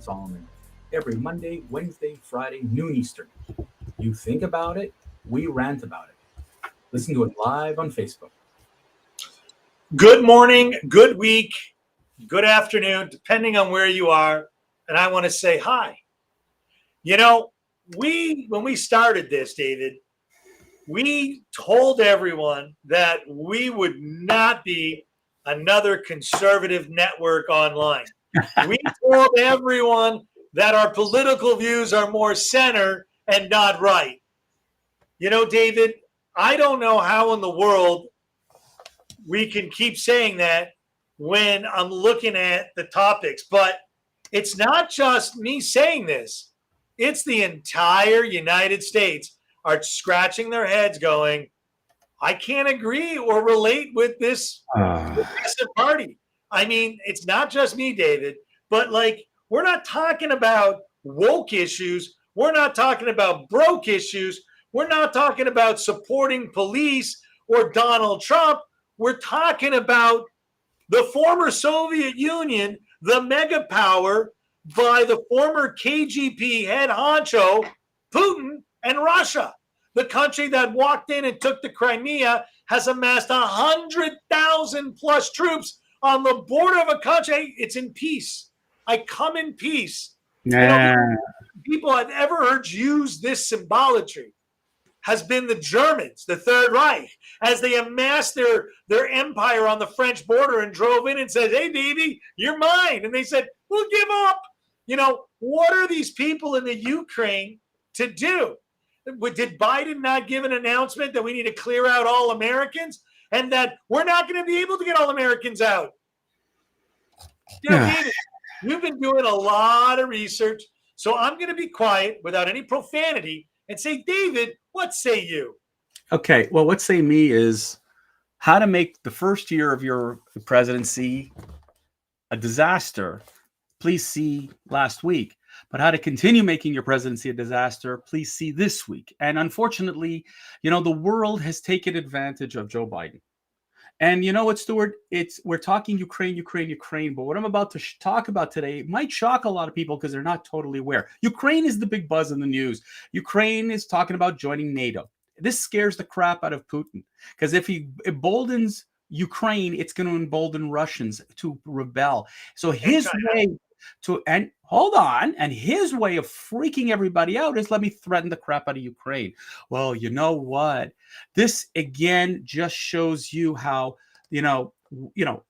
Solomon every Monday, Wednesday, Friday, noon Eastern. You think about it, we rant about it. Listen to it live on Facebook. Good morning, good week, good afternoon, depending on where you are. And I want to say hi. You know, when we started this, David, we told everyone that we would not be another conservative network online. We told everyone that our political views are more center and not right. You know, David, I don't know how in the world we can keep saying that when I'm looking at the topics, but it's not just me saying this. It's the entire United States are scratching their heads going, I can't agree or relate with this progressive party. I mean, it's not just me, David, but like, we're not talking about woke issues. We're not talking about broke issues. We're not talking about supporting police or Donald Trump. We're talking about the former Soviet Union, the mega power by the former KGB head honcho, Putin, and Russia. The country that walked in and took the Crimea has amassed 100,000 plus troops on the border of a country. It's in peace. I come in peace. Yeah. You know, people I've ever heard use this symbolatry has been the Germans, the Third Reich, as they amassed their empire on the French border and drove in and said, hey, baby, you're mine. And they said, we'll give up. You know, what are these people in the Ukraine to do? Did Biden not give an announcement that we need to clear out all Americans and that we're not going to be able to get all Americans out? You know, David, you've been doing a lot of research, so I'm going to be quiet without any profanity and say, David, what say you? Okay, well, what say me is how to make the first year of your presidency a disaster. Please see last week. But how to continue making your presidency a disaster, please see this week. And unfortunately, you know, the world has taken advantage of Joe Biden. And you know what, Stuart? We're talking Ukraine, but what I'm about to talk about today might shock a lot of people because they're not totally aware. Ukraine is the big buzz in the news. Ukraine is talking about joining NATO. This scares the crap out of Putin because if he emboldens Ukraine, it's going to embolden Russians to rebel. So his way to, and hold on, and his way of freaking everybody out is let me threaten the crap out of Ukraine. Well, you know what? This again just shows you how, you know,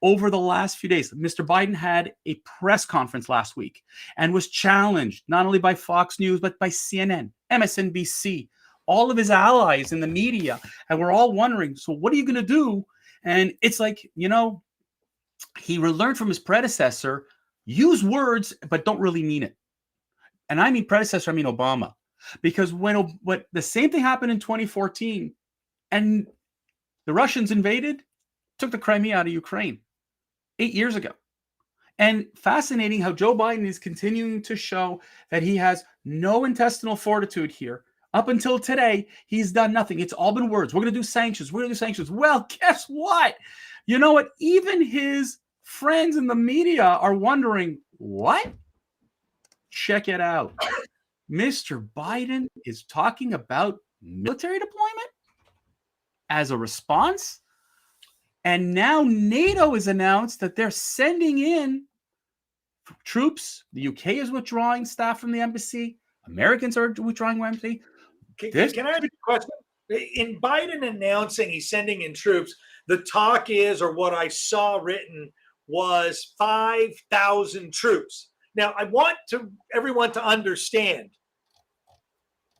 over the last few days, Mr. Biden had a press conference last week and was challenged not only by Fox News, but by CNN, MSNBC, all of his allies in the media. And we're all wondering, so what are you going to do? And it's like, you know, he learned from his predecessor, use words, but don't really mean it. And I mean predecessor, I mean Obama. Because when the same thing happened in 2014, and the Russians invaded, took the Crimea out of Ukraine 8 years ago. And fascinating how Joe Biden is continuing to show that he has no intestinal fortitude here. Up until today, he's done nothing. It's all been words. We're going to do sanctions. We're going to do sanctions. Well, guess what? You know what? Even his friends in the media are wondering, what? Check it out. Mr. Biden is talking about military deployment as a response. And now NATO has announced that they're sending in troops. The UK is withdrawing staff from the embassy. Americans are withdrawing from the embassy. Can I ask you a question? In Biden announcing he's sending in troops, the talk is, or what I saw written, was 5,000 troops. Now, I want everyone to understand,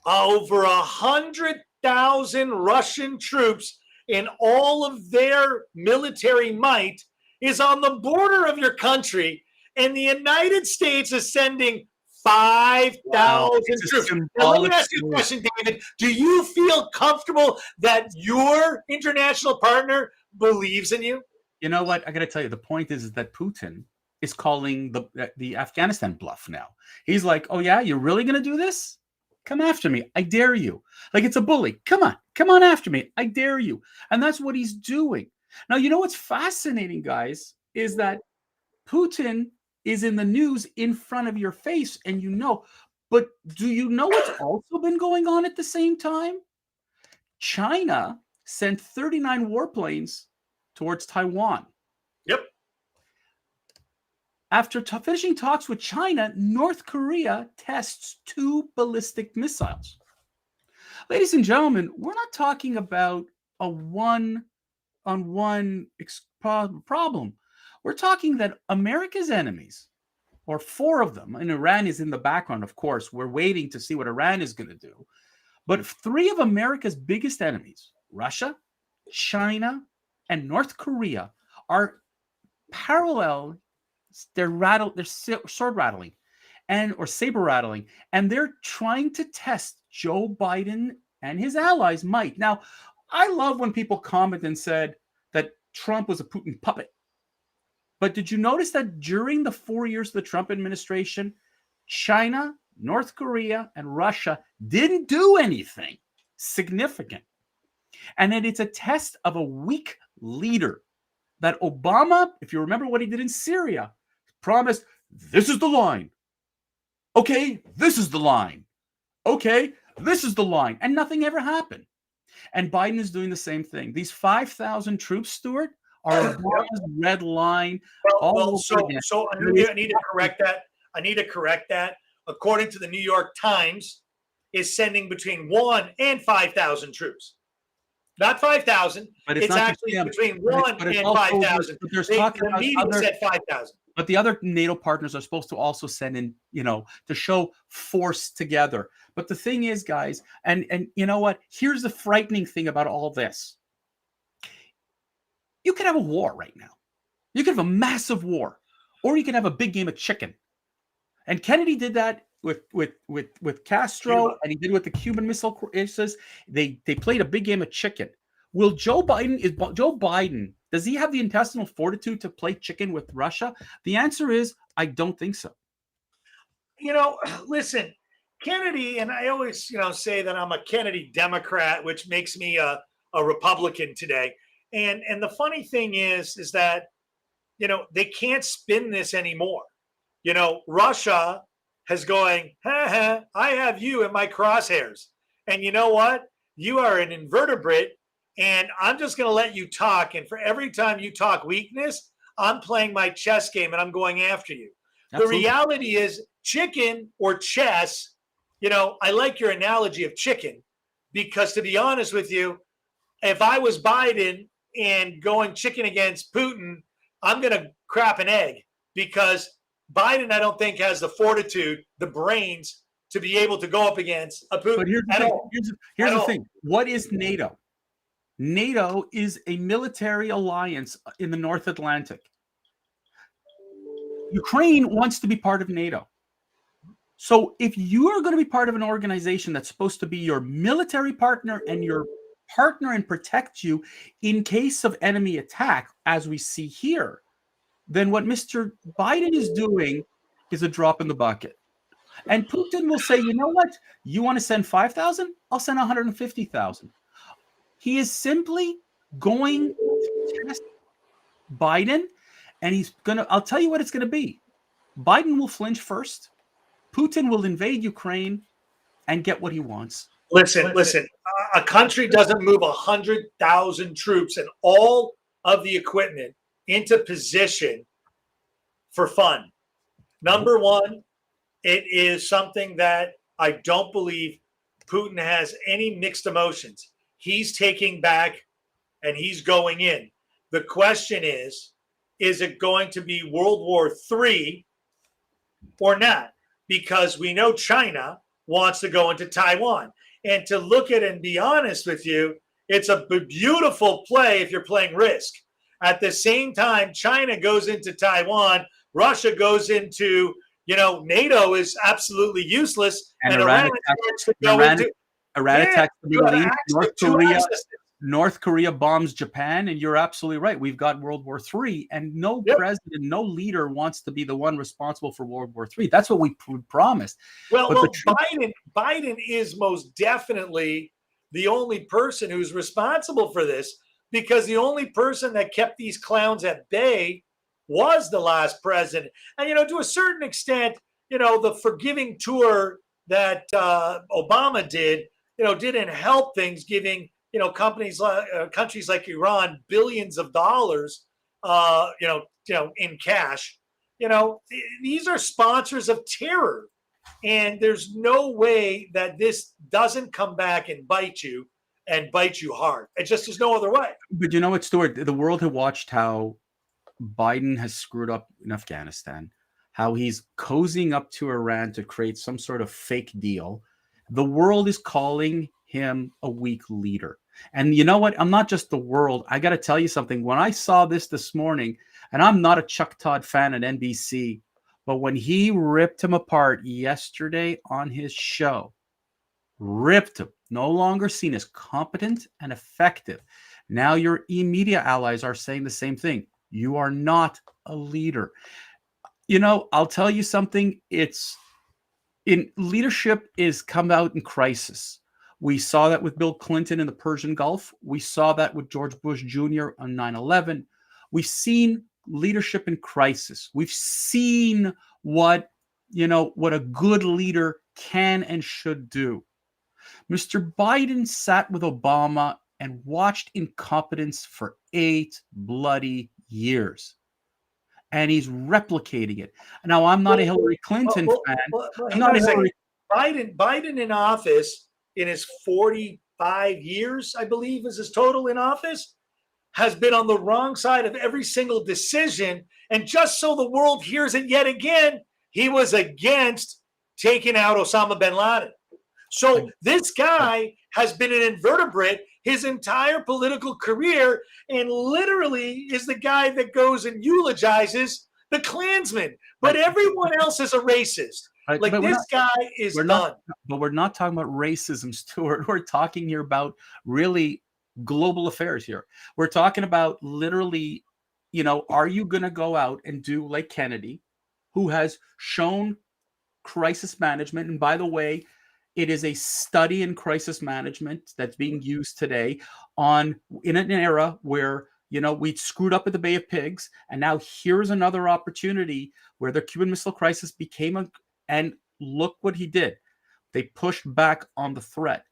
over 100,000 Russian troops in all of their military might is on the border of your country, and the United States is sending 5,000 troops. Now, let me ask you a question, David. Do you feel comfortable that your international partner believes in you? You know what? I got to tell you, the point is that Putin is calling the Afghanistan bluff now. He's like, oh, yeah, you're really going to do this? Come after me. I dare you. Like it's a bully. Come on after me. I dare you. And that's what he's doing. Now, you know what's fascinating, guys, is that Putin is in the news in front of your face, and you know. But do you know what's also been going on at the same time? China sent 39 warplanes towards Taiwan. Yep. After finishing talks with China, North Korea tests 2 ballistic missiles. Ladies and gentlemen, we're not talking about a one-on-one problem. We're talking that America's enemies, or 4 of them, and Iran is in the background, of course. We're waiting to see what Iran is going to do. But 3 of America's biggest enemies, Russia, China, and North Korea, are parallel. They're sword rattling or saber rattling, and they're trying to test Joe Biden and his allies' might. Now, I love when people comment and said that Trump was a Putin puppet. But did you notice that during the 4 years of the Trump administration, China, North Korea, and Russia didn't do anything significant? And then it's a test of a weak leader. That Obama, if you remember what he did in Syria, promised, this is the line. Okay, this is the line. Okay, this is the line. And nothing ever happened. And Biden is doing the same thing. These 5,000 troops, Stuart, are Obama's red line. So I need to correct that. I need to correct that. According to the New York Times, is sending between 1 and 5,000 troops. Not 5,000. But it's actually between 1 and 5,000. The meeting said 5,000. But the other NATO partners are supposed to also send in, to show force together. But the thing is, guys, and you know what? Here's the frightening thing about all this. You could have a war right now. You could have a massive war, or you can have a big game of chicken. And Kennedy did that with Castro, Cuba. And he did with the Cuban Missile Crisis. They played a big game of chicken. Will Joe Biden, does he have the intestinal fortitude to play chicken with Russia? The answer is, I don't think so. Listen, Kennedy, and I always, say that I'm a Kennedy Democrat, which makes me a Republican today. And the funny thing is that, they can't spin this anymore. Russia has going, I have you in my crosshairs. And you know what? You are an invertebrate, and I'm just going to let you talk. And for every time you talk weakness, I'm playing my chess game and I'm going after you. Absolutely. The reality is chicken or chess, I like your analogy of chicken, because to be honest with you, if I was Biden and going chicken against Putin, I'm going to crap an egg, because Biden, I don't think, has the fortitude, the brains to be able to go up against a Putin. But here's the thing. What is NATO? NATO is a military alliance in the North Atlantic. Ukraine wants to be part of NATO. So if you are going to be part of an organization that's supposed to be your military partner and your partner and protect you in case of enemy attack, as we see here, then what Mr. Biden is doing is a drop in the bucket. And Putin will say, you know what? You want to send 5,000? I'll send 150,000. He is simply going to test Biden, and I'll tell you what it's going to be. Biden will flinch first. Putin will invade Ukraine and get what he wants. Listen. A country doesn't move 100,000 troops and all of the equipment into position for fun. Number one, it is something that I don't believe Putin has any mixed emotions. He's taking back and he's going in. The question is it going to be World War III or not? Because we know China wants to go into Taiwan. And to look at and be honest with you, it's a beautiful play if you're playing Risk. At the same time, China goes into Taiwan, Russia goes into, NATO is absolutely useless. And Iran attacks the Middle East. North Korea bombs Japan, and you're absolutely right. We've got World War III, and no president, no leader wants to be the one responsible for World War III. That's what we promised. Well, Biden is most definitely the only person who's responsible for this, because the only person that kept these clowns at bay was the last president. And, to a certain extent, the forgiving tour that Obama did, didn't help things, giving, countries like Iran billions of dollars, in cash. These are sponsors of terror. And there's no way that this doesn't come back and bite you hard. It just there's no other way. But you know what, Stuart? The world had watched how Biden has screwed up in Afghanistan, how he's cozying up to Iran to create some sort of fake deal. The world is calling him a weak leader. And you know what? I'm not just the world. I got to tell you something. When I saw this morning, and I'm not a Chuck Todd fan at NBC, but when he ripped him apart yesterday on his show, ripped him, no longer seen as competent and effective. Now your media allies are saying the same thing. You are not a leader. I'll tell you something. Leadership is come out in crisis. We saw that with Bill Clinton in the Persian Gulf. We saw that with George Bush Jr. on 9/11. We've seen leadership in crisis. We've seen what a good leader can and should do. Mr. Biden sat with Obama and watched incompetence for 8 bloody years. And he's replicating it. Now, I'm not a Hillary Clinton fan. I'm not a Hillary. Biden in office, in his 45 years, I believe is his total in office, has been on the wrong side of every single decision. And just so the world hears it yet again, he was against taking out Osama bin Laden. So this guy has been an invertebrate his entire political career, and literally is the guy that goes and eulogizes the Klansmen. But everyone else is a racist. Like, this guy is done. But we're not talking about racism, Stuart. We're talking here about really global affairs here. We're talking about literally, are you going to go out and do like Kennedy, who has shown crisis management? And by the way, it is a study in crisis management that's being used today in an era where, we'd screwed up at the Bay of Pigs. And now here's another opportunity where the Cuban Missile Crisis and look what he did. They pushed back on the threat.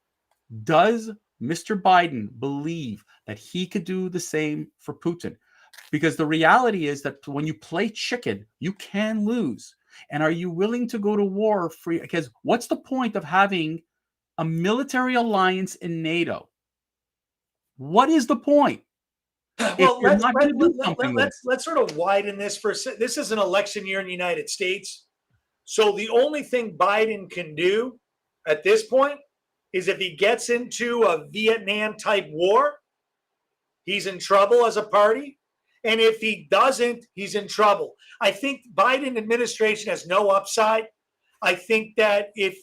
Does Mr. Biden believe that he could do the same for Putin? Because the reality is that when you play chicken, you can lose. And are you willing to go to war free? Because what's the point of having a military alliance in NATO? What is the point? Well, let's sort of widen this for a second. This is an election year in the United States. So the only thing Biden can do at this point is if he gets into a Vietnam type war, he's in trouble as a party. And if he doesn't, he's in trouble. I think Biden administration has no upside. I think that if,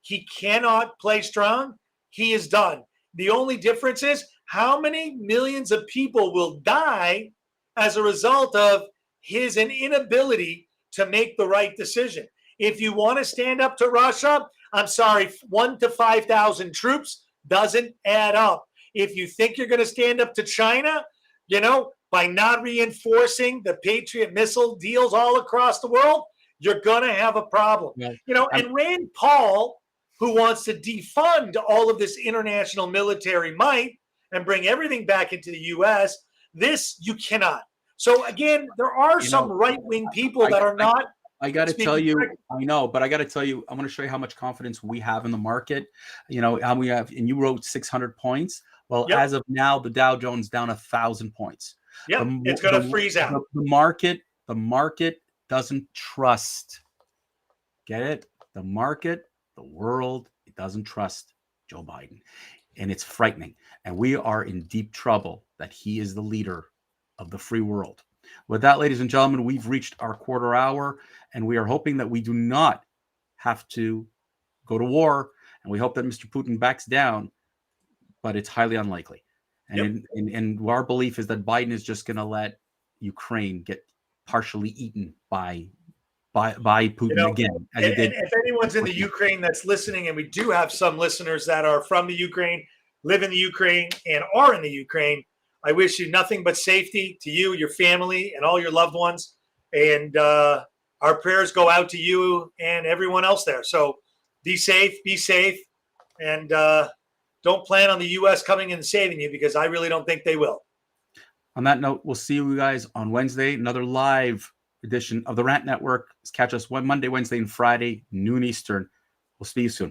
he cannot play strong, he is done. The only difference is how many millions of people will die as a result of his inability to make the right decision. If you want to stand up to Russia, I'm sorry, 1 to 5,000 troops doesn't add up. If you think you're going to stand up to China, by not reinforcing the Patriot missile deals all across the world, you're going to have a problem. Yeah. And Rand Paul, who wants to defund all of this international military might and bring everything back into the U.S., this you cannot. So again, there are some right-wing people that are not. I got to tell you, I know, but I got to tell you, I want to show you how much confidence we have in the market. How we have, and you wrote 600 points. Well, as of now, the Dow Jones down 1,000 points. Yeah, it's going to freeze out. The market doesn't trust. Get it? The market, the world, it doesn't trust Joe Biden. And it's frightening. And we are in deep trouble that he is the leader of the free world. With that, ladies and gentlemen, we've reached our quarter hour, and we are hoping that we do not have to go to war. And we hope that Mr. Putin backs down, but it's highly unlikely. And our belief is that Biden is just going to let Ukraine get partially eaten by Putin again. As he did. And if anyone's in the Ukraine that's listening, and we do have some listeners that are from the Ukraine, live in the Ukraine, and are in the Ukraine, I wish you nothing but safety to you, your family, and all your loved ones. And our prayers go out to you and everyone else there. So be safe, and don't plan on the U.S. coming and saving you, because I really don't think they will. On that note, we'll see you guys on Wednesday, another live edition of the Rant Network. Catch us Monday, Wednesday, and Friday, noon Eastern. We'll see you soon.